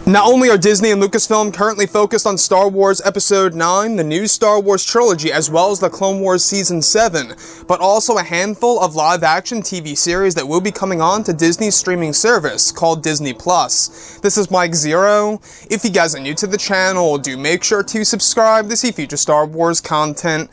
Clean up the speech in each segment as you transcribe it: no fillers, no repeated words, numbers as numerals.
Not only are Disney and Lucasfilm currently focused on Star Wars Episode 9, the new Star Wars trilogy, as well as the Clone Wars Season 7, but also a handful of live-action TV series that will be coming on to Disney's streaming service called Disney+. This is Mike ZEROH. If you guys are new to the channel, do make sure to subscribe to see future Star Wars content.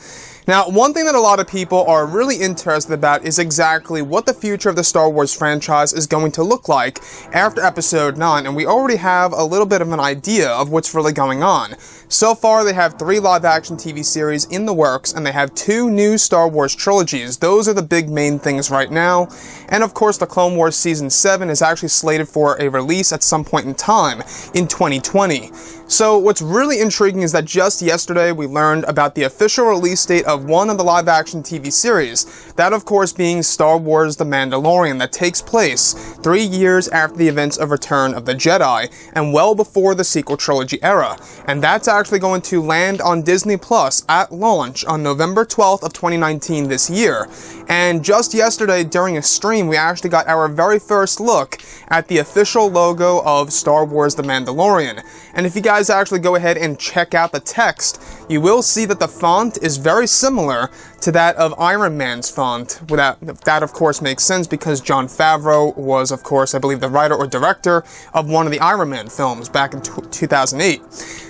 Now, one thing that a lot of people are really interested about is exactly what the future of the Star Wars franchise is going to look like after Episode 9, and we already have a little bit of an idea of what's really going on. So far, they have 3 live-action TV series in the works, and they have 2 new Star Wars trilogies. Those are the big main things right now, and of course, the Clone Wars Season 7 is actually slated for a release at some point in time in 2020. So what's really intriguing is that just yesterday we learned about the official release date of one of the live-action TV series, that of course being Star Wars The Mandalorian, that takes place 3 years after the events of Return of the Jedi, and well before the sequel trilogy era. And that's actually going to land on Disney Plus at launch on November 12th of 2019 this year. And just yesterday during a stream we actually got our very first look at the official logo of Star Wars The Mandalorian. And if you guys actually go ahead and check out the text, you will see that the font is very similar to that of Iron Man's font. That of course makes sense because Jon Favreau was, of course, I believe the writer or director of one of the Iron Man films back in 2008.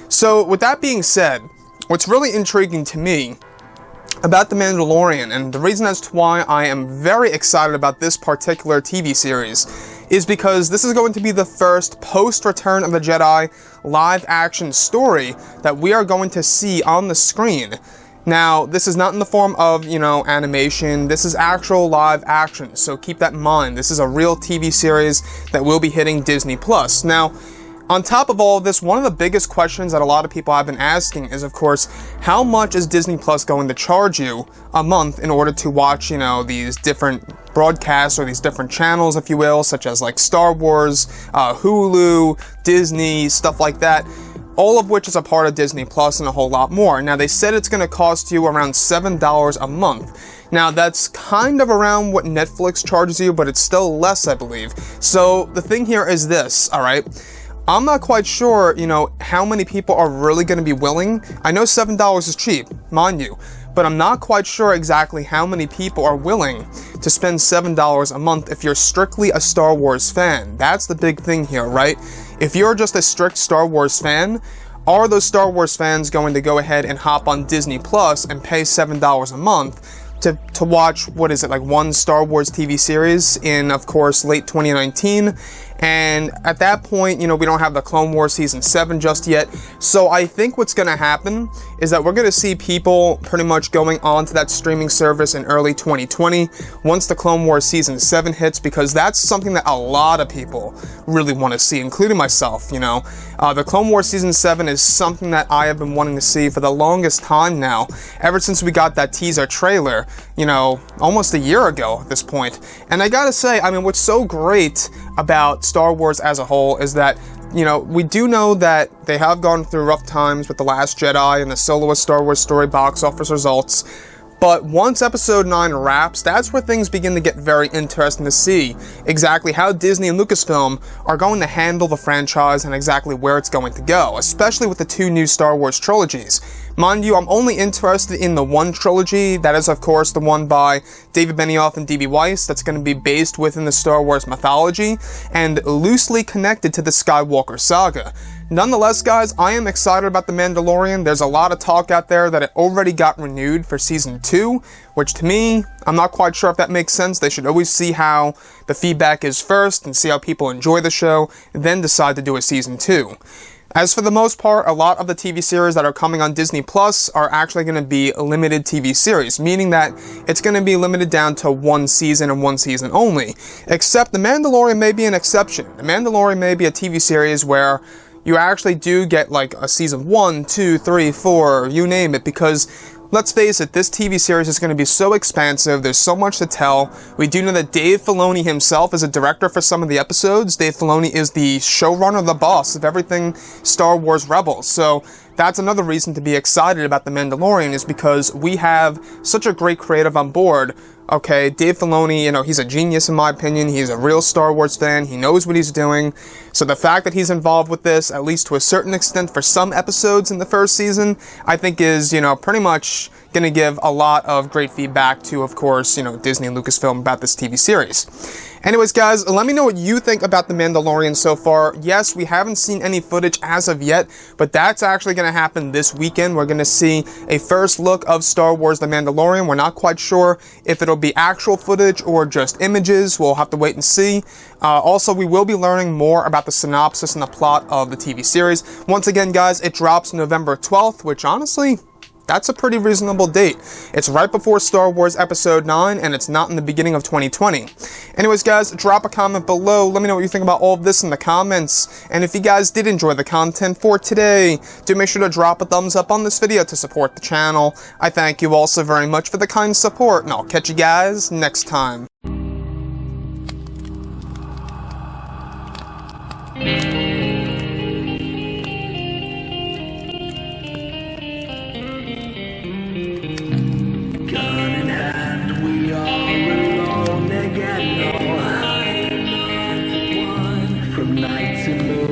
So with that being said, what's really intriguing to me about The Mandalorian, and the reason as to why I am very excited about this particular TV series, is because this is going to be the first post-Return of the Jedi live-action story that we are going to see on the screen. Now, this is not in the form of, animation. This is actual live action, so keep that in mind. This is a real TV series that will be hitting Disney+. Now, on top of all of this, one of the biggest questions that a lot of people have been asking is, of course, how much is Disney Plus going to charge you a month in order to watch, these different broadcasts or these different channels, if you will, such as like Star Wars, Hulu, Disney, stuff like that, all of which is a part of Disney Plus and a whole lot more. Now, they said it's going to cost you around $7 a month. Now, that's kind of around what Netflix charges you, but it's still less, I believe. So, the thing here is this, alright? I'm not quite sure, how many people are really going to be willing. I know $7 is cheap, mind you, but I'm not quite sure exactly how many people are willing to spend $7 a month if you're strictly a Star Wars fan. That's the big thing here, right? If you're just a strict Star Wars fan, are those Star Wars fans going to go ahead and hop on Disney Plus and pay $7 a month to watch, like one Star Wars TV series in, of course, late 2019? And at that point, we don't have the Clone Wars Season 7 just yet. So I think what's going to happen is that we're going to see people pretty much going on to that streaming service in early 2020 once the Clone Wars Season 7 hits, because that's something that a lot of people really want to see, including myself, The Clone Wars Season 7 is something that I have been wanting to see for the longest time now, ever since we got that teaser trailer, almost a year ago at this point. And I gotta say, what's so great about Star Wars as a whole is that, we do know that they have gone through rough times with The Last Jedi and the soloist Star Wars story box office results. But once Episode 9 wraps, that's where things begin to get very interesting to see exactly how Disney and Lucasfilm are going to handle the franchise and exactly where it's going to go, especially with the 2 new Star Wars trilogies. Mind you, I'm only interested in the one trilogy, that is of course the one by David Benioff and D.B. Weiss, that's going to be based within the Star Wars mythology and loosely connected to the Skywalker saga. Nonetheless, guys, I am excited about The Mandalorian. There's a lot of talk out there that it already got renewed for Season 2, which to me, I'm not quite sure if that makes sense. They should always see how the feedback is first and see how people enjoy the show, and then decide to do a Season 2. As for the most part, a lot of the TV series that are coming on Disney Plus are actually going to be limited TV series, meaning that it's going to be limited down to 1 season and 1 season only. Except The Mandalorian may be an exception. The Mandalorian may be a TV series where you actually do get like a season 1, 2, 3, 4, you name it, because let's face it, this TV series is going to be so expansive, there's so much to tell. We do know that Dave Filoni himself is a director for some of the episodes. Dave Filoni is the showrunner, the boss of everything Star Wars Rebels. So that's another reason to be excited about The Mandalorian, is because we have such a great creative on board. Okay, Dave Filoni, he's a genius in my opinion. He's a real Star Wars fan. He knows what he's doing. So the fact that he's involved with this, at least to a certain extent for some episodes in the first season, I think is, pretty much going to give a lot of great feedback to, of course, Disney and Lucasfilm about this TV series. Anyways, guys, let me know what you think about The Mandalorian so far. Yes, we haven't seen any footage as of yet, but that's actually going to happen this weekend. We're going to see a first look of Star Wars The Mandalorian. We're not quite sure if it'll be actual footage or just images. We'll have to wait and see. Also, we will be learning more about the synopsis and the plot of the TV series. Once again, guys, it drops November 12th, which honestly, that's a pretty reasonable date. It's right before Star Wars Episode 9, and it's not in the beginning of 2020. Anyways, guys, drop a comment below. Let me know what you think about all of this in the comments. And if you guys did enjoy the content for today, do make sure to drop a thumbs up on this video to support the channel. I thank you all so very much for the kind support, and I'll catch you guys next time. From night to morning.